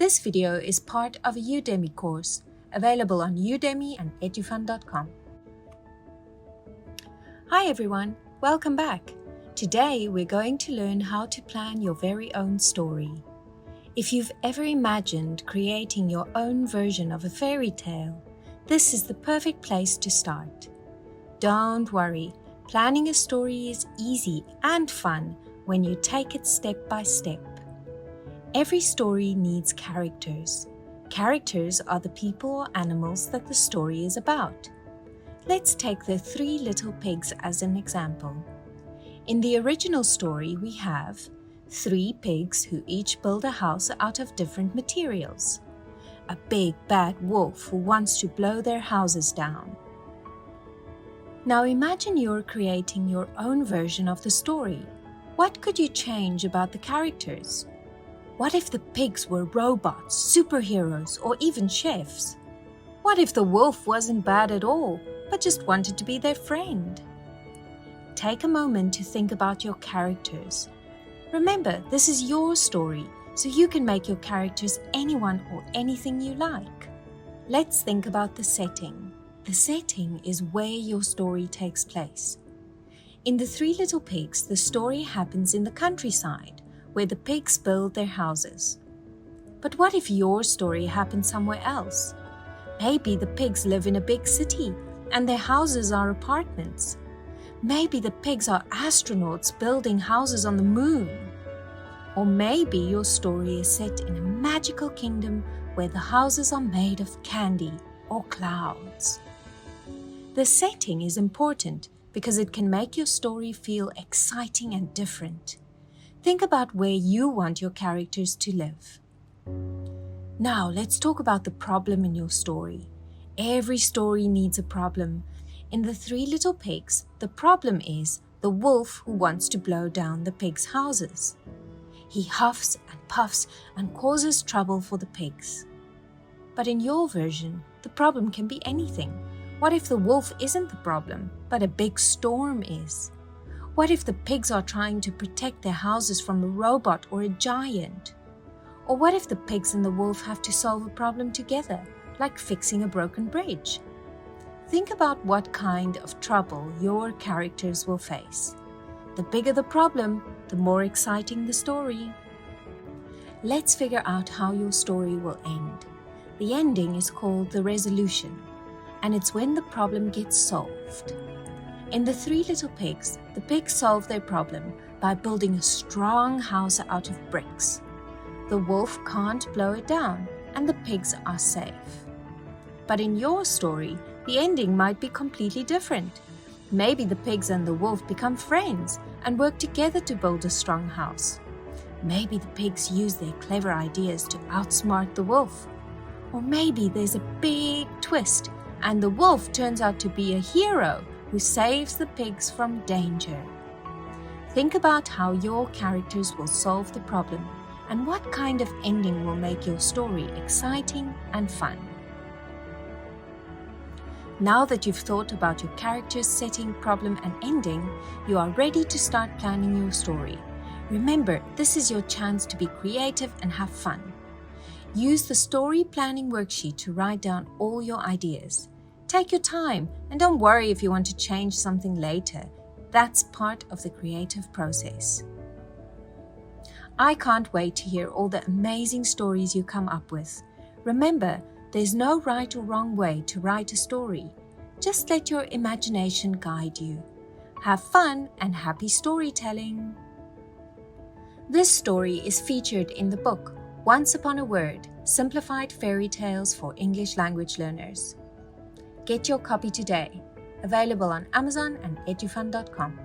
This video is part of a Udemy course available on Udemy and edufund.com. Hi everyone, welcome back. Today we're going to learn how to plan your very own story. If you've ever imagined creating your own version of a fairy tale, this is the perfect place to start. Don't worry, planning a story is easy and fun when you take it step by step. Every story needs characters. Characters are the people or animals that the story is about. Let's take the 3 little pigs as an example. In the original story, we have 3 pigs who each build a house out of different materials. A big bad wolf who wants to blow their houses down. Now imagine you're creating your own version of the story. What could you change about the characters? What if the pigs were robots, superheroes, or even chefs? What if the wolf wasn't bad at all, but just wanted to be their friend? Take a moment to think about your characters. Remember, this is your story, so you can make your characters anyone or anything you like. Let's think about the setting. The setting is where your story takes place. In the 3 Little Pigs, the story happens in the countryside, where the pigs build their houses. But what if your story happens somewhere else? Maybe the pigs live in a big city and their houses are apartments. Maybe the pigs are astronauts building houses on the moon. Or maybe your story is set in a magical kingdom where the houses are made of candy or clouds. The setting is important because it can make your story feel exciting and different. Think about where you want your characters to live. Now, let's talk about the problem in your story. Every story needs a problem. In the 3 Little Pigs, the problem is the wolf who wants to blow down the pigs' houses. He huffs and puffs and causes trouble for the pigs. But in your version, the problem can be anything. What if the wolf isn't the problem, but a big storm is? What if the pigs are trying to protect their houses from a robot or a giant? Or what if the pigs and the wolf have to solve a problem together, like fixing a broken bridge? Think about what kind of trouble your characters will face. The bigger the problem, the more exciting the story. Let's figure out how your story will end. The ending is called the resolution, and it's when the problem gets solved. In the 3 Little Pigs, the pigs solve their problem by building a strong house out of bricks. The wolf can't blow it down, and the pigs are safe. But in your story, the ending might be completely different. Maybe the pigs and the wolf become friends and work together to build a strong house. Maybe the pigs use their clever ideas to outsmart the wolf. Or maybe there's a big twist and the wolf turns out to be a hero who saves the pigs from danger. Think about how your characters will solve the problem and what kind of ending will make your story exciting and fun. Now that you've thought about your characters, setting, problem, and ending, you are ready to start planning your story. Remember, this is your chance to be creative and have fun. Use the story planning worksheet to write down all your ideas. Take your time and don't worry if you want to change something later. That's part of the creative process. I can't wait to hear all the amazing stories you come up with. Remember, there's no right or wrong way to write a story. Just let your imagination guide you. Have fun and happy storytelling. This story is featured in the book Once Upon a Word, Simplified Fairy Tales for English Language Learners. Get your copy today. Available on Amazon and edufund.com.